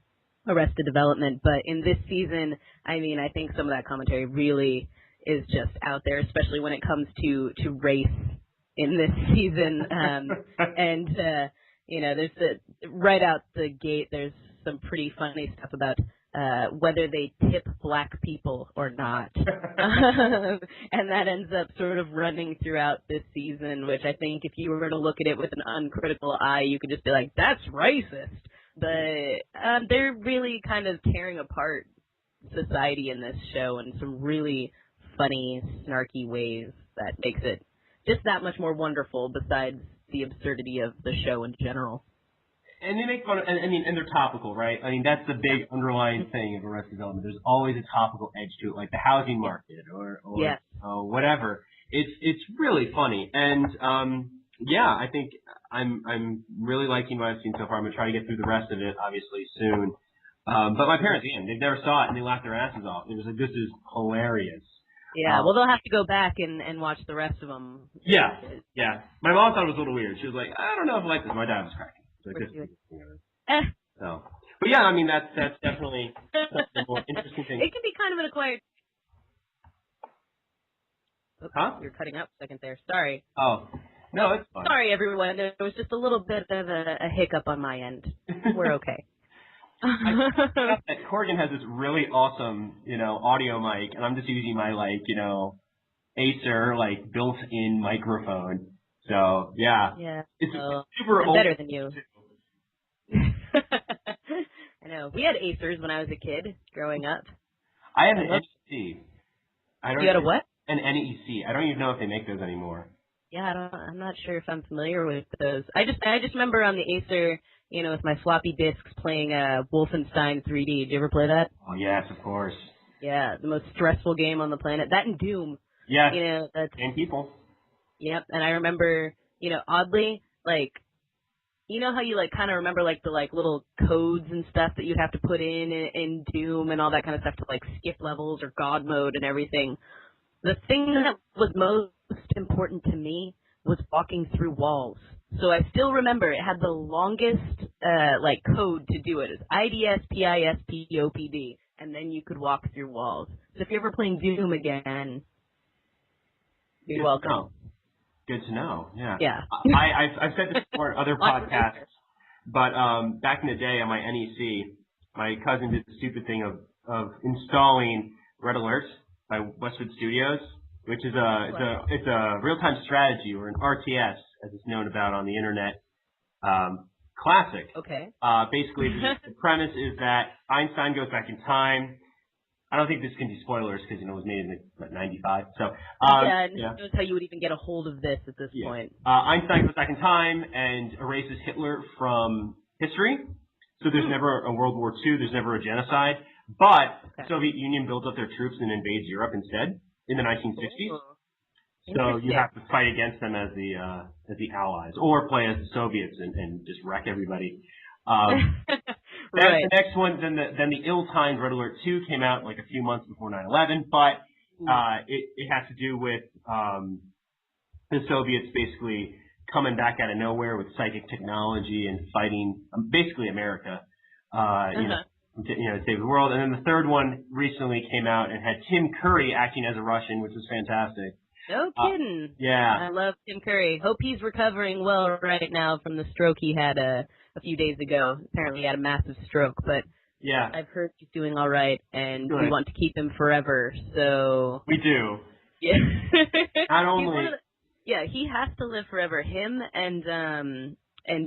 Arrested Development, but in this season, I mean, I think some of that commentary really is just out there, especially when it comes to race in this season. And there's right out the gate, there's some pretty funny stuff about whether they tip black people or not. And that ends up sort of running throughout this season, which I think if you were to look at it with an uncritical eye, you could just be like, that's racist. But they're really kind of tearing apart society in this show in some really funny, snarky ways that makes it just that much more wonderful, besides the absurdity of the show in general. And they make fun of, and they're topical, right? I mean, that's the big underlying thing of Arrested Development. There's always a topical edge to it, like the housing market or whatever. It's really funny, and I think I'm really liking what I've seen so far. I'm gonna try to get through the rest of it, obviously soon. But my parents, again, they've never saw it, and they laughed their asses off. It was like, this is hilarious. Yeah, well, they'll have to go back and watch the rest of them. Yeah. My mom thought it was a little weird. She was like, I don't know if I like this. My dad was cracking. Like, so, but yeah, I mean, that's definitely the more interesting thing. It can be kind of an acquired. Oops, huh? You're cutting out a second there. Sorry. Oh, no, it's fine. Sorry, everyone. There was just a little bit of a hiccup on my end. We're okay. I forgot that Corrigan has this really awesome, audio mic, and I'm just using my, Acer, built-in microphone. So, yeah. Yeah. It's super old. Better than you. I know. We had Acers when I was a kid, growing up. I had an NEC. You had a what? An NEC. I don't even know if they make those anymore. Yeah, I'm not sure if I'm familiar with those. I just remember on the Acer, with my floppy disks playing Wolfenstein 3D. Did you ever play that? Oh, yes, of course. Yeah, the most stressful game on the planet. That and Doom. Yeah. That's same people. Yep, and I remember, oddly, how you kind of remember the little codes and stuff that you'd have to put in Doom and all that kind of stuff to skip levels or God mode and everything. The thing that was most important to me was walking through walls. So I still remember it had the longest code to do it. It's IDSPISPOPD, and then you could walk through walls. So if you're ever playing Doom again, you're welcome. Good to know. Yeah. Yeah. I've said this before in other podcasts, but back in the day on my NEC, my cousin did the stupid thing of installing Red Alert by Westwood Studios, which is it's a real-time strategy, or an RTS, as it's known about on the internet, classic. Okay. Basically, the premise is that Einstein goes back in time. I don't think this can be spoilers because, it was made in 95. So, who knows how you would even get a hold of this at this point. Einstein goes back in time and erases Hitler from history. So there's never a World War II. There's never a genocide. But the Soviet Union builds up their troops and invades Europe instead in the 1960s. So you have to fight against them as the Allies, or play as the Soviets and just wreck everybody. Right. The next one, then the ill-timed Red Alert 2 came out a few months before 9/11, but it has to do with the Soviets basically coming back out of nowhere with psychic technology and fighting basically America, to save the world. And then the third one recently came out and had Tim Curry acting as a Russian, which was fantastic. No kidding. Yeah. I love Tim Curry. Hope he's recovering well right now from the stroke he had a few days ago. Apparently he had a massive stroke, but yeah, I've heard he's doing all right, and Good. we want to keep him forever. So we do. Yeah. Not only. He has to live forever. Him and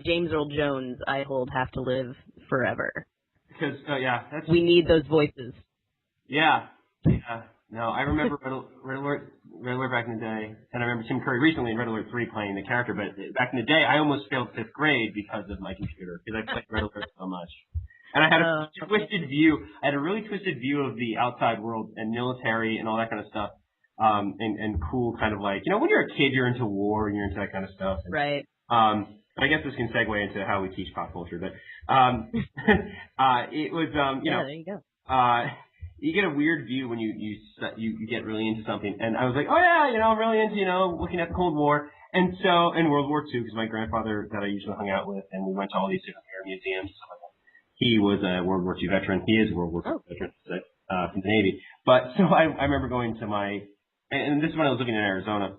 James Earl Jones, I hold, have to live forever. Because we need those voices. Yeah. No, I remember Red Alert back in the day, and I remember Tim Curry recently in Red Alert 3 playing the character, but back in the day, I almost failed 5th grade because of my computer, because I played Red Alert so much. And I had a twisted view. I had a really twisted view of the outside world and military and all that kind of stuff, and cool kind of like, when you're a kid, you're into war and you're into that kind of stuff. And, right. I guess this can segue into how we teach pop culture, but it was, there you go. You get a weird view when you get really into something. And I was like, oh yeah, I'm really into, looking at the Cold War. And World War II, because my grandfather that I usually hung out with, and we went to all these different air museums and stuff like that. He was a World War II veteran. He is a World War II veteran from the Navy. But so I remember going to and this is when I was living in Arizona,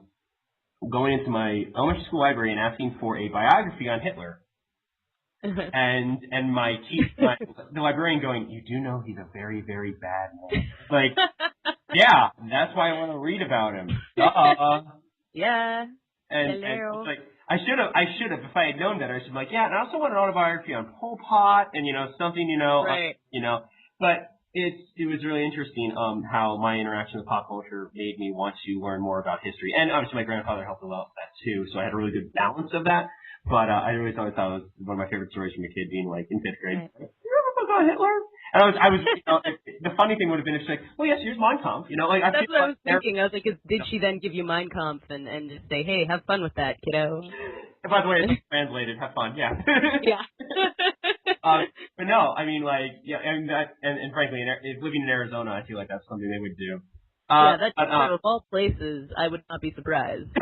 going into my elementary school library and asking for a biography on Hitler. and the librarian going, you do know he's a very, very bad man. Like, yeah, that's why I want to read about him. Yeah. And it's like, I should have, if I had known better, I should be like, yeah, and I also want an autobiography on Pol Pot and, something, right. But it was really interesting, how my interaction with pop culture made me want to learn more about history. And obviously my grandfather helped a lot with that too, so I had a really good balance of that. But I always thought it was one of my favorite stories from a kid being like in 5th grade. Right. You remember about Hitler? And I was the funny thing would have been if she's like, well, yes, here's Mein Kampf. Like that's what I was thinking. I was like, did she then give you Mein Kampf and just say, hey, have fun with that, kiddo? And by the way, it's translated. Have fun. Yeah. Yeah. But no, I mean, like, yeah, and frankly, living in Arizona, I feel like that's something they would do. That's true. Of all places, I would not be surprised.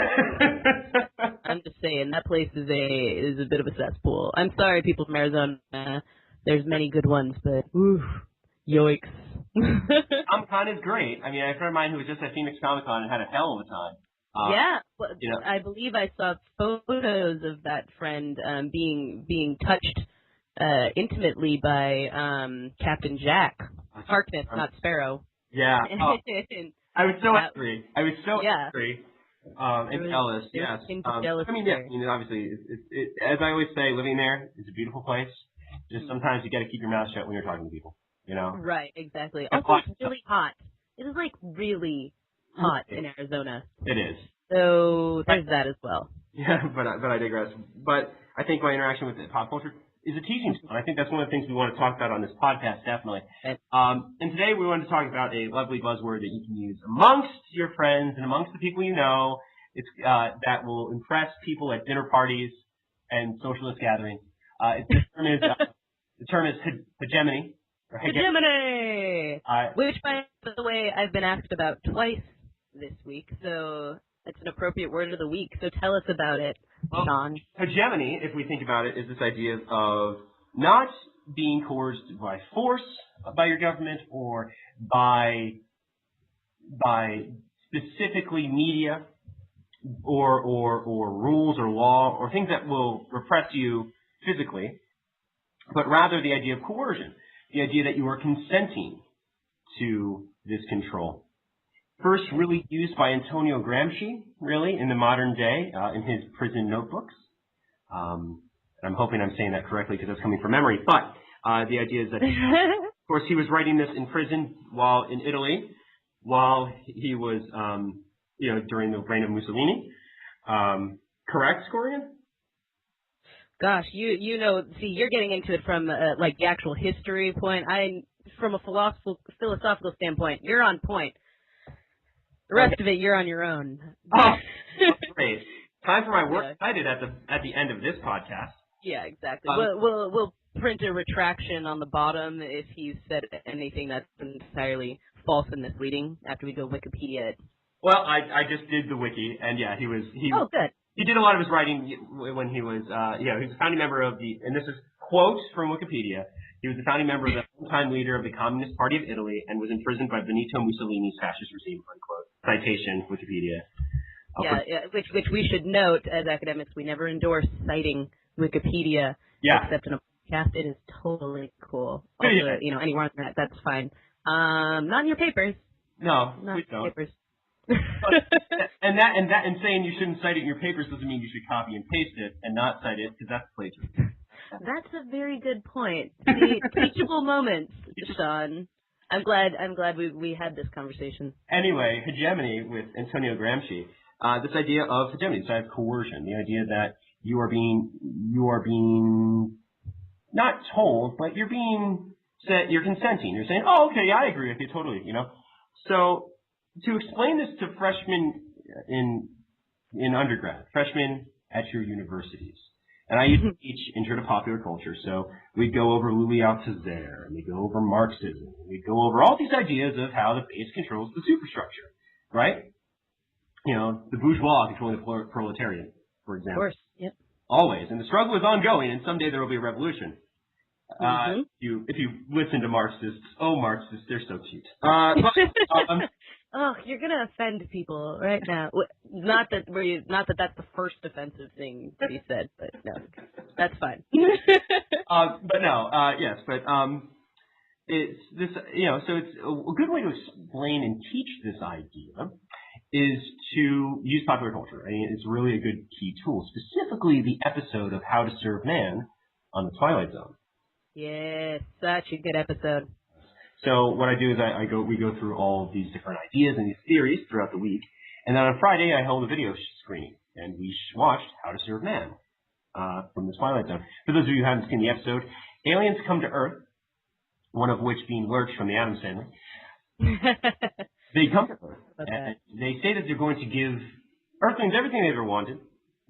I'm just saying that place is a bit of a cesspool. I'm sorry, people from Arizona. There's many good ones, but oof, yikes. Comic-Con is great. I mean, I have a friend of mine who was just at Phoenix Comic-Con and had a hell of a time. I believe I saw photos of that friend being touched intimately by Captain Jack Harkness, not Sparrow. Yeah. Oh. I was so angry. Angry. And jealous, yes. Jealous I mean, obviously, as I always say, living there is a beautiful place. Just sometimes you got to keep your mouth shut when you're talking to people, Right, exactly. Also, it's really hot. It is, like, really hot in Arizona. It is. So there's that as well. Yeah, but I digress. But I think my interaction with pop culture is a teaching tool. And I think that's one of the things we want to talk about on this podcast, definitely. Okay. And today we want to talk about a lovely buzzword that you can use amongst your friends and amongst the people you know. It's that will impress people at dinner parties and socialist gatherings. The term is hegemony. Hegemony! Which, by the way, I've been asked about twice this week, so it's an appropriate word of the week. So tell us about it, Sean. Hegemony, if we think about it, is this idea of not being coerced by force by your government or by specifically media or rules or law or things that will repress you physically, but rather the idea of coercion, the idea that you are consenting to this control. First really used by Antonio Gramsci, really, in the modern day, in his prison notebooks. I'm hoping I'm saying that correctly because that's coming from memory. But the idea is that, of course, he was writing this in prison while in Italy, while he was, during the reign of Mussolini. Correct, Corrigan? Gosh, see, you're getting into it from like the actual history point. From a philosophical standpoint, you're on point. The rest of it, you're on your own. Oh, great! Time for my work cited at the end of this podcast. Yeah, exactly. We'll print a retraction on the bottom if he said anything that's entirely false and misleading after we go Wikipedia it. Well, I just did the wiki, and yeah, he was. Oh, good. he did a lot of his writing when he was, he was a founding member of and this is quote from Wikipedia, he was the founding member of the full-time leader of the Communist Party of Italy and was imprisoned by Benito Mussolini's fascist regime, unquote. Citation, Wikipedia. Which we should note as academics, we never endorse citing Wikipedia except in a podcast. It is totally cool. Also, anywhere on the internet, that's fine. Not in your papers. No, not please don't. Papers. and saying you shouldn't cite it in your papers doesn't mean you should copy and paste it and not cite it because that's plagiarism. That's a very good point. The teachable moments, Sean. I'm glad we had this conversation. Anyway, hegemony with Antonio Gramsci. This idea of hegemony, this idea of coercion, the idea that you are being not told, but you're being said, you're consenting. You're saying, oh, okay, I agree with you totally, So to explain this to freshmen in undergrad, freshmen at your universities, and I used to teach Intro to Popular Culture, so we'd go over Louis Althusser, and we'd go over Marxism, and we'd go over all these ideas of how the base controls the superstructure, right? The bourgeois controlling the proletariat, for example. Of course, yep. Always. And the struggle is ongoing, and someday there will be a revolution. If you listen to Marxists, Marxists, they're so cute. You're gonna offend people right now. Not that that's the first offensive thing to be said, but no, that's fine. It's this, so it's a good way to explain and teach this idea is to use popular culture. I mean, it's really a good key tool, specifically the episode of How to Serve Man on the Twilight Zone. Yes, such a good episode. So what I do is we go through all of these different ideas and these theories throughout the week, and then on Friday I held a video screening, and we watched How to Serve Man from the Twilight Zone. For those of you who haven't seen the episode, aliens come to Earth, one of which being Lurch from the Addams Family. They come to Earth, and they say that they're going to give Earthlings everything they've ever wanted,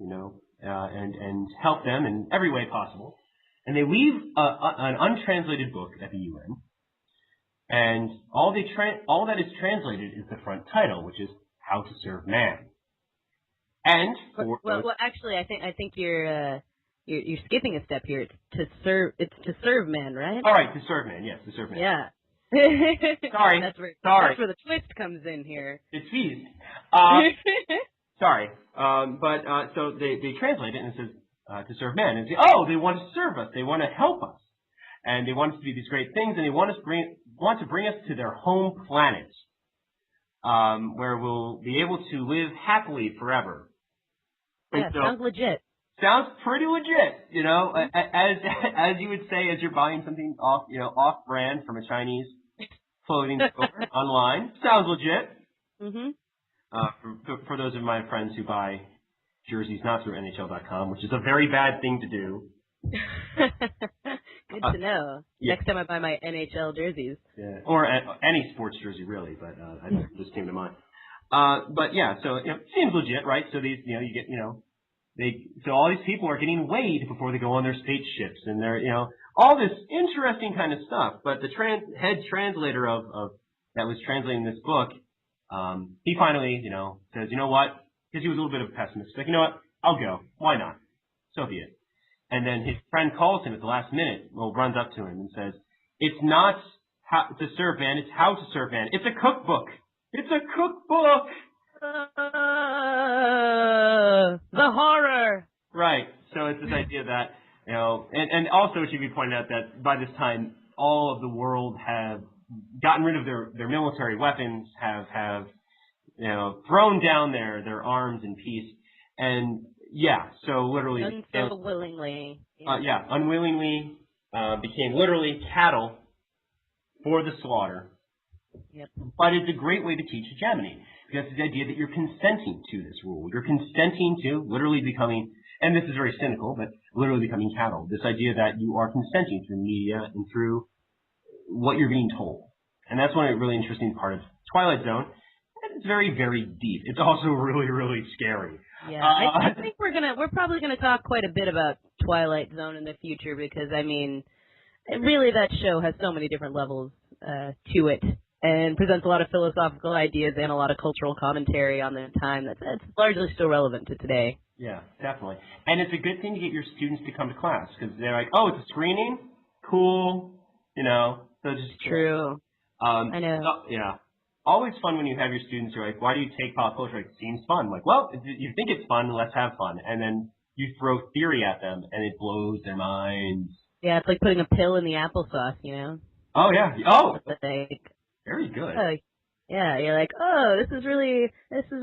and help them in every way possible. And they leave an untranslated book at the UN, and all that is translated is the front title, which is How to Serve Man. And actually, I think you're skipping a step here. It's to serve man, right? All right, to serve man. Yes, to serve man. Yeah. Sorry. That's where the twist comes in here. It's feast. Sorry. So they translate it and it says to serve man, and say, they want to serve us. They want to help us, and they want us to do these great things, and they want to bring us to their home planet, where we'll be able to live happily forever. Yeah, sounds legit. Sounds pretty legit, as you would say as you're buying something off brand from a Chinese clothing store online. Sounds legit. Mm-hmm. For those of my friends who buy jerseys not through NHL.com, which is a very bad thing to do. Good to know. Yeah. Next time I buy my NHL jerseys. Yeah. Or any sports jersey, really, but this came to mind. So it seems legit, right? So these, you get, so all these people are getting weighed before they go on their spaceships, and they're, all this interesting kind of stuff. But the head translator of that was translating this book, he finally, says, you know what? Because he was a little bit of a pessimist. He's like, you know what? I'll go. Why not? So be it. And then his friend calls him at the last minute, runs up to him and says, it's not how to serve man, it's how to serve man. It's a cookbook. It's a cookbook. The horror. Right. So it's this idea that, and also it should be pointed out that by this time, all of the world have gotten rid of their military weapons, have thrown down their arms in peace. And so literally. Unwillingly. Unwillingly became literally cattle for the slaughter. Yep. But it's a great way to teach hegemony, because it's the idea that you're consenting to this rule. You're consenting to literally becoming, and this is very cynical, but literally becoming cattle. This idea that you are consenting through media and through what you're being told. And that's one really interesting part of Twilight Zone. It's very, very deep. It's also really, really scary. Yeah, I think we're probably gonna talk quite a bit about Twilight Zone in the future, because really that show has so many different levels to it, and presents a lot of philosophical ideas and a lot of cultural commentary on the time that's largely still relevant to today. Yeah, definitely. And it's a good thing to get your students to come to class because they're like, oh, it's a screening? Cool. So just True. I know. yeah. Always fun when you have your students who are like, why do you take pop culture? Like, it seems fun. Like, well, if you think it's fun, let's have fun. And then you throw theory at them, and it blows their minds. Yeah, it's like putting a pill in the applesauce, Oh, yeah. Oh, Like, very good. yeah, you're like, oh, this is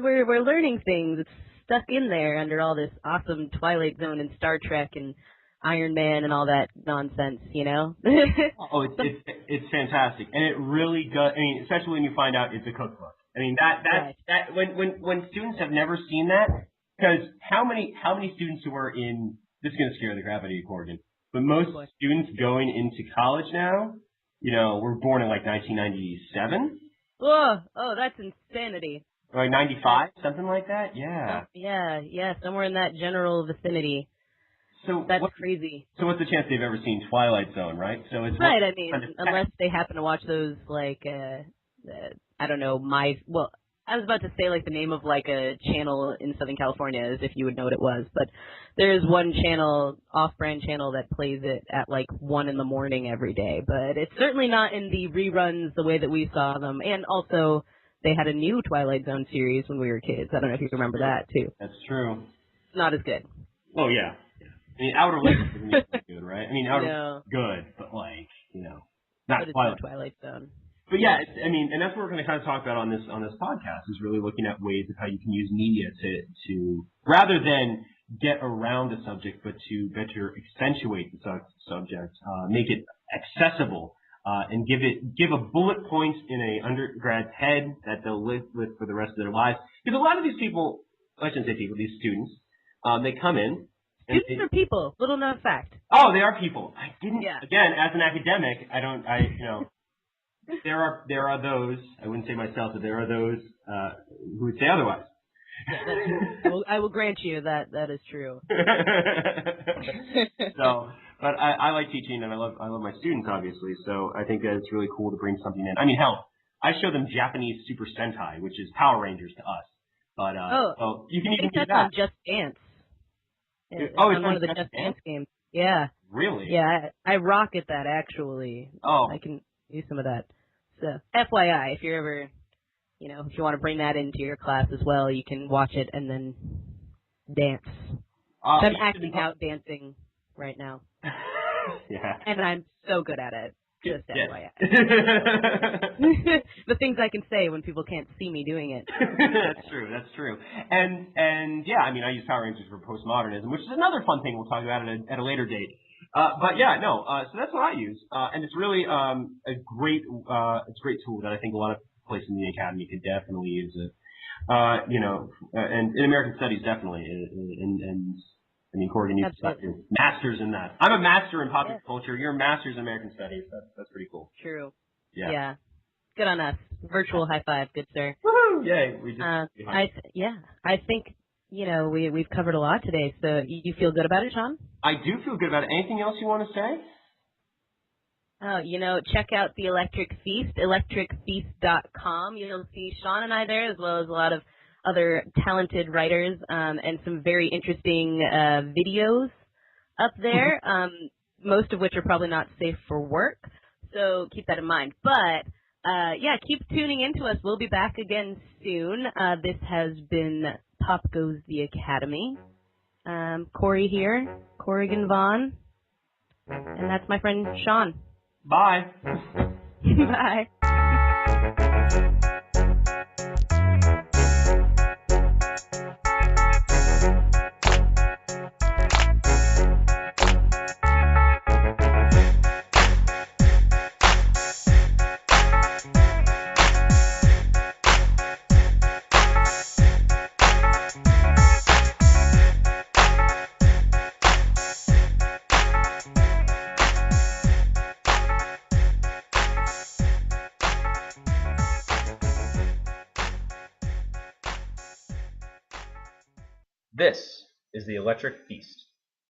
where we're learning things. It's stuck in there under all this awesome Twilight Zone and Star Trek and Iron Man and all that nonsense, Oh, it's fantastic, and it really does. I mean, especially when you find out it's a cookbook. I mean, that when students have never seen that, because how many students who are in this is gonna scare the crap out of you, Corrigan, but most students going into college now, were born in like 1997. Oh, that's insanity. Or like 95, something like that. Yeah. Yeah, somewhere in that general vicinity. So that's crazy. So what's the chance they've ever seen Twilight Zone, right? So it's right. I mean, unless they happen to watch those, like, I don't know, I was about to say like the name of like a channel in Southern California, as if you would know what it was, but there is one channel, off-brand channel, that plays it at like 1 a.m. every day. But it's certainly not in the reruns the way that we saw them. And also, they had a new Twilight Zone series when we were kids. I don't know if you remember that too. That's true. Not as good. Oh yeah. I mean, Outer Limits isn't good, right? I mean, Outer good, but like, not Twilight Zone. But yeah, and that's what we're going to kind of talk about on this podcast, is really looking at ways of how you can use media to rather than get around the subject, but to better accentuate the subject, make it accessible, and give a bullet point in a undergrad's head that they'll live with for the rest of their lives. Because a lot of these people, I shouldn't say people, these students, they come in. Students are people. Little known fact. Oh, they are people. I didn't. Yeah. Again, as an academic, there are those, I wouldn't say myself, but there are those who would say otherwise. Yeah, I will grant you that is true. So, but I like teaching, and I love my students, obviously. So I think that it's really cool to bring something in. I mean, hell, I show them Japanese Super Sentai, which is Power Rangers to us. But so you can even do that. On Just Dance. It's on one of the Just Dance games. Yeah. Really? Yeah, I rock at that, actually. Oh. I can use some of that. So, FYI, if you're ever, if you want to bring that into your class as well, you can watch it and then dance. I'm acting out dancing right now. Yeah. And I'm so good at it. Just FYI. The things I can say when people can't see me doing it. That's true. And yeah, I mean, I use Power Rangers for postmodernism, which is another fun thing we'll talk about at a later date. But yeah, no, so that's what I use. And it's really a great tool that I think a lot of places in the academy could definitely use it. And in American Studies, definitely. And I mean, Corrigan, you've got your master's in that. I'm a master in popular culture. You're a master's in American Studies. That's pretty cool. True. Yeah. Good on us. Virtual high five, good sir. Woohoo! Yay. I think, we've covered a lot today. So you feel good about it, Sean? I do feel good about it. Anything else you want to say? Oh, check out the Electric Feast, electricfeast.com. You'll see Sean and I there, as well as a lot of other talented writers, and some very interesting videos up there, most of which are probably not safe for work, so keep that in mind. But, keep tuning into us. We'll be back again soon. This has been Pop Goes the Academy. Corey here, Corrigan Vaughn, and that's my friend Sean. Bye. Bye. This is the Electric Feast.